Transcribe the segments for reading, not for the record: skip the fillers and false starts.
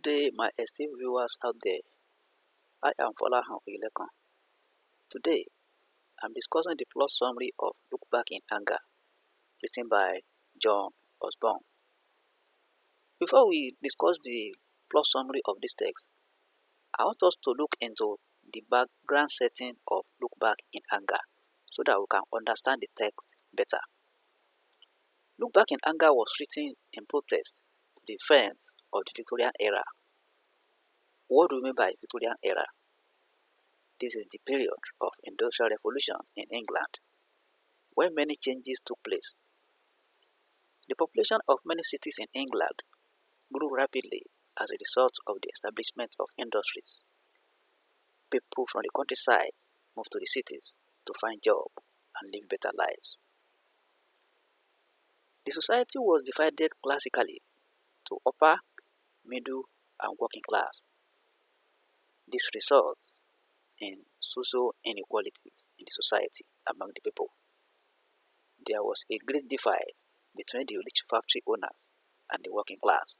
day, my esteemed viewers out there. I am Fola Hanwilekan. Today, I'm discussing the plot summary of Look Back in Anger, written by John Osborne. Before we discuss the plot summary of this text, I want us to look into the background setting of Look Back in Anger so that we can understand the text better. Look Back in Anger was written in protest to the events of the Victorian era. What do we mean by Victorian era? This is the period of Industrial Revolution in England, where many changes took place. The population of many cities in England grew rapidly as a result of the establishment of industries. People from the countryside moved to the cities to find jobs and live better lives. The society was divided classically to upper, middle, and working class. This results in social inequalities in the society among the people. There was a great divide between the rich factory owners and the working class.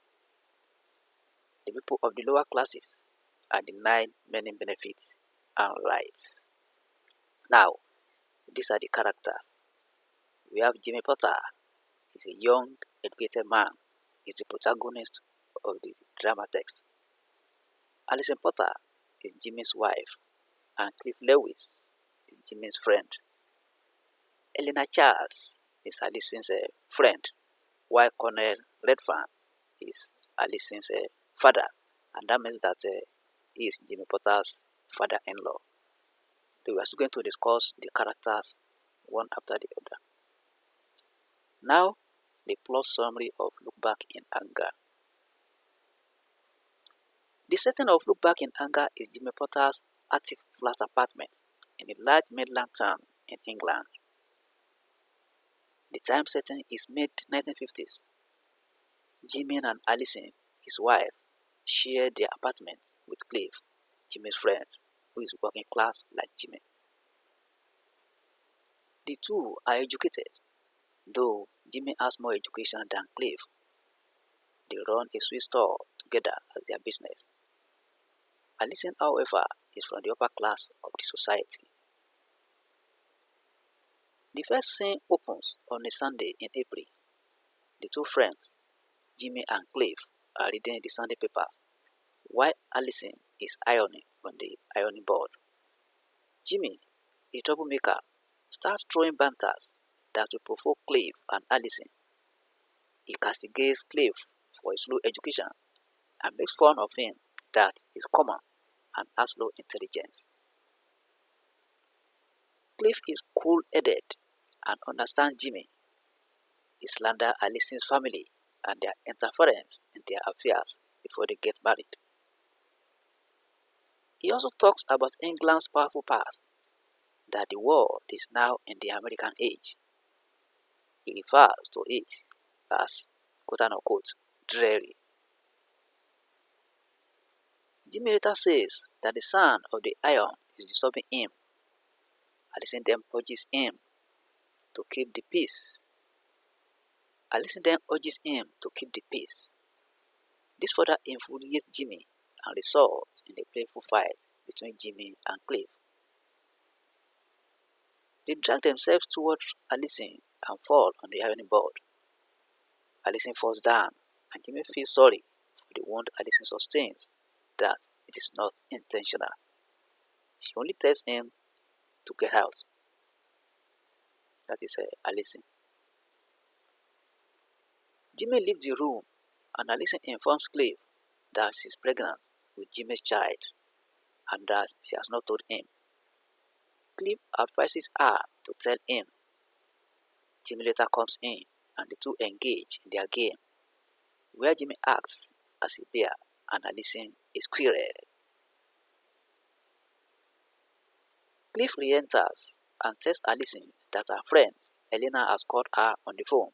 The people of the lower classes are denied many benefits and rights. Now, these are the characters. We have Jimmy Potter. He's a young, educated man. He's the protagonist of the drama text. Alison Potter is Jimmy's wife, and Cliff Lewis is Jimmy's friend. Elena Charles is Alison's friend, while Colonel Redfern is Alison's father, and that means that he is Jimmy Potter's father-in-law. We are going to discuss the characters one after the other. Now, the plot summary of Look Back in Anger. The setting of Look Back in Anger is Jimmy Potter's attic flat apartment in a large Midland town in England. The time setting is mid-1950s. Jimmy and Alison, his wife, share their apartment with Cliff, Jimmy's friend, who is working class like Jimmy. The two are educated, though Jimmy has more education than Cliff. They run a sweet store together as their business. Alison, however, is from the upper class of the society. The first scene opens on a Sunday in April. The two friends, Jimmy and Cliff, are reading the Sunday paper, while Alison is ironing on the ironing board. Jimmy, a troublemaker, starts throwing banters that will provoke Cliff and Alison. He castigates Cliff for his low education and makes fun of him that is common and has low intelligence. Cliff is cool-headed and understands Jimmy. He slanders Alison's family and their interference in their affairs before they get married. He also talks about England's powerful past, that the world is now in the American age. He refers to it as quote-unquote dreary. Jimmy later says that the sound of the iron is disturbing him. Alison then urges him to keep the peace. This further infuriates Jimmy and results in a playful fight between Jimmy and Cliff. They drag themselves towards Alison and fall on the ironing board. Alison falls down and Jimmy feels sorry for the wound Alison sustains, that it is not intentional. She only tells him to get out. That is Alison. Jimmy leaves the room and Alison informs Cliff that she is pregnant with Jimmy's child and that she has not told him. Cliff advises her to tell him. Jimmy later comes in and the two engage in their game, where Jimmy acts as a bear and Alison is queried. Cliff re-enters and tells Alison that her friend Elena has called her on the phone.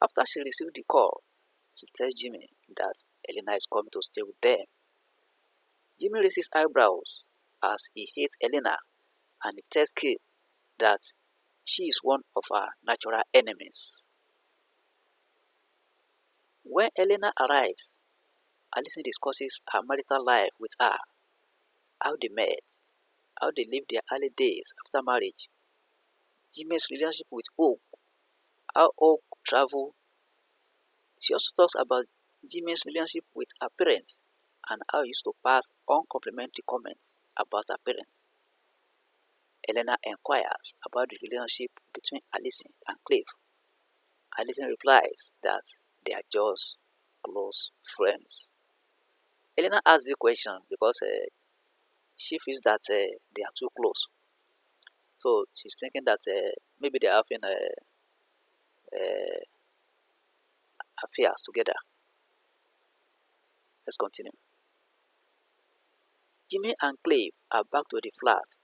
After she receives the call, she tells Jimmy that Elena is coming to stay with them. Jimmy raises eyebrows as he hates Elena and he tells Cliff that she is one of her natural enemies. When Elena arrives, Alison discusses her marital life with her, how they met, how they lived their early days after marriage, Jimmy's relationship with Oak, how Oak traveled. She also talks about Jimmy's relationship with her parents and how he used to pass uncomplimentary comments about her parents. Elena inquires about the relationship between Alison and Cliff. Alison replies that they are just close friends. Elena asks the question because she feels that they are too close. So she's thinking that maybe they are having affairs together. Let's continue. Jimmy and Clive are back to the flat,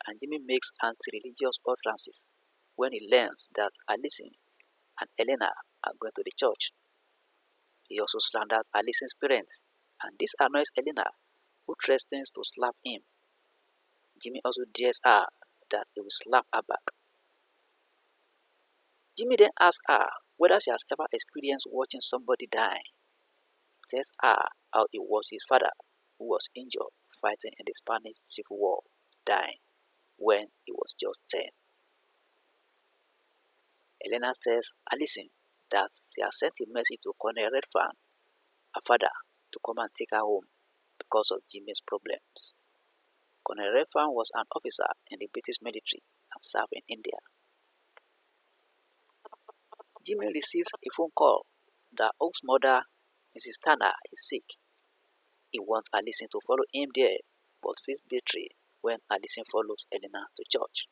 and Jimmy makes anti-religious utterances when he learns that Alison and Elena are going to the church. He also slanders Alison's parents, and this annoys Elena, who threatens to slap him. Jimmy also dares her that he will slap her back. Jimmy then asks her whether she has ever experienced watching somebody die. He tells her how it was his father, who was injured fighting in the Spanish Civil War, dying when he was just 10. Elena tells Alison that she has sent a message to Colonel Redfern, her father, to come and take her home because of Jimmy's problems. Colonel Redfern was an officer in the British military and served in India. Jimmy receives a phone call that Oak's mother, Mrs. Tanner, is sick. He wants Alison to follow him there, but feels betrayed when Alison follows Elena to church.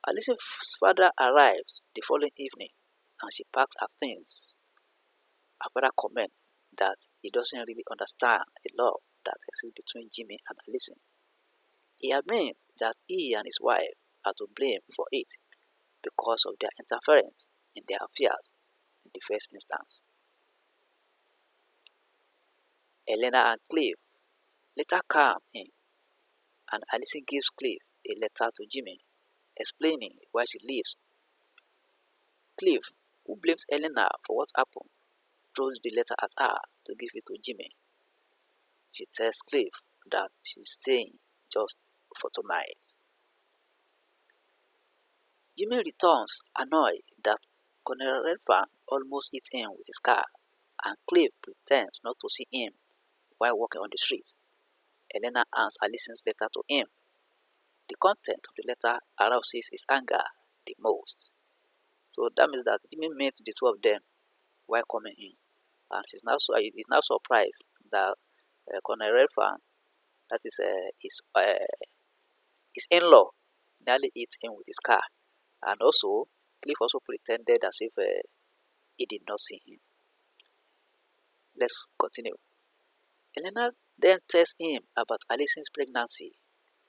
Alison's father arrives the following evening and she packs her things. Her father comments that he doesn't really understand the love that exists between Jimmy and Alison. He admits that he and his wife are to blame for it because of their interference in their affairs in the first instance. Elena and Clive later come in, and Alison gives Clive a letter to Jimmy explaining why she leaves. Clive, who blames Elena for what happened, throws the letter at her to give it to Jimmy. She tells Clive that she's staying just for tonight. Jimmy returns annoyed that Colonel Redfern almost hit him with his car, and Clive pretends not to see him while walking on the street. Elena hands Alison's letter to him. The content of the letter arouses his anger the most. So that means that Jimmy met the two of them while coming in, and he's now surprised that Colonel Redfern, that is his in-law, nearly hit him with his car, and also Cliff also pretended as if he did not see him. Let's continue. Elena then tells him about Alison's pregnancy.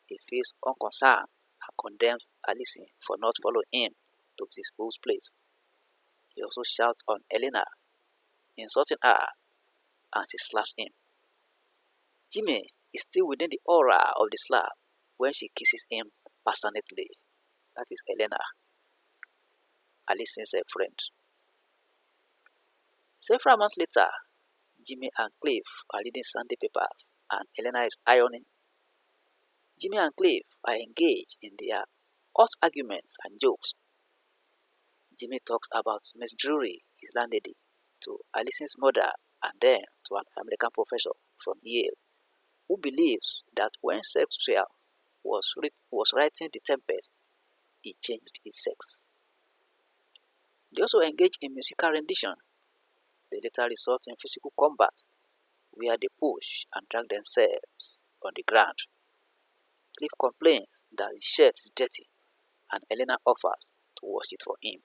He feels unconcerned and condemns Alison for not following him to his school's place. He also shouts on Elena, insulting her, and she slaps him. Jimmy is still within the aura of the slap when she kisses him passionately. That is Elena, Alison's friend. Several months later, Jimmy and Cliff are reading Sunday papers and Elena is ironing. Jimmy and Cliff are engaged in their hot arguments and jokes. Jimmy talks about Miss Drury, his landlady, to Alison's mother and then to an American professor from Yale, who believes that when Shakespeare was writing The Tempest, he changed his sex. They also engage in musical rendition. They later resort in physical combat, where they push and drag themselves on the ground. Cliff complains that his shirt is dirty, and Elena offers to wash it for him.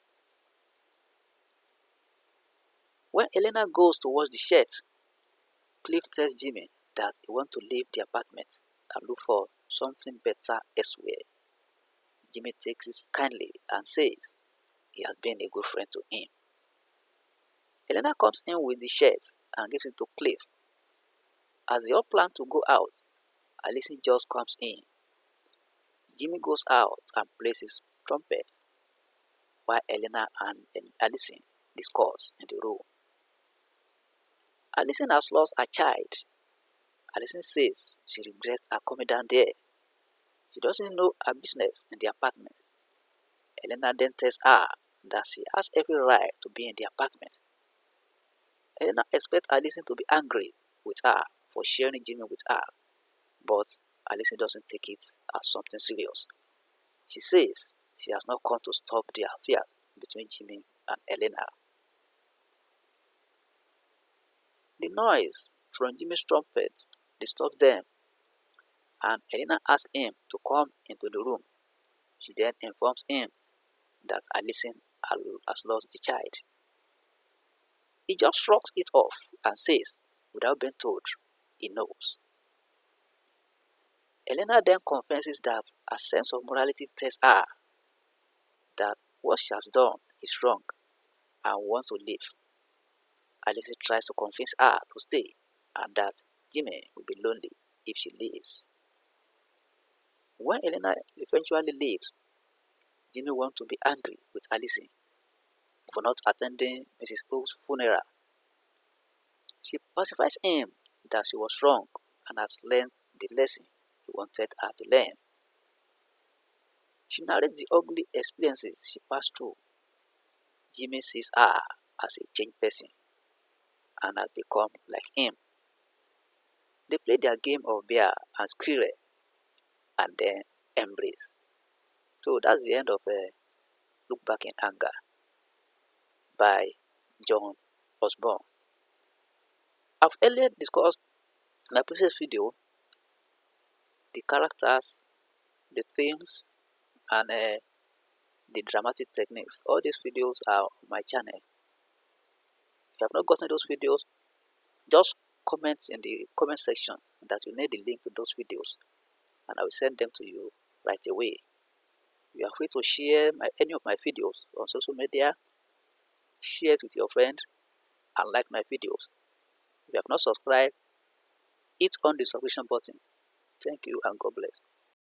When Elena goes to wash the shirt, Cliff tells Jimmy that he wants to leave the apartment and look for something better elsewhere. Jimmy takes it kindly and says he has been a good friend to him. Elena comes in with the shirt and gives it to Cliff. As they all plan to go out, Alison just comes in. Jimmy goes out and plays his trumpet, while Elena and Alison discuss in the room. Alison has lost her child. Alison says she regrets her coming down there. She doesn't know her business in the apartment. Elena then tells her that she has every right to be in the apartment. Elena expects Alison to be angry with her for sharing Jimmy with her, but Alison doesn't take it as something serious. She says she has not come to stop the affair between Jimmy and Elena. The noise from Jimmy's trumpet disturbs them, and Elena asks him to come into the room. She then informs him that Alison has lost the child. He just shrugs it off and says, without being told, he knows. Elena then confesses that her sense of morality tells her that what she has done is wrong and wants to leave. Alison tries to convince her to stay and that Jimmy will be lonely if she leaves. When Elena eventually leaves, Jimmy wants to be angry with Alison for not attending Mrs. Oak's funeral. She pacifies him that she was wrong and has learned the lesson he wanted her to learn. She narrates the ugly experiences she passed through. Jimmy sees her as a changed person and has become like him. They play their game of bear and squirrel and then embrace. So that's the end of Look Back in Anger by John Osborne. I've earlier discussed in my previous video the characters, the themes, and the dramatic techniques. All these videos are on my channel. If you have not gotten those videos, just comment in the comment section that you need the link to those videos and I will send them to you right away. You are free to share any of my videos on social media, share it with your friends, and like my videos. If you have not subscribed, hit on the subscription button. Thank you and God bless.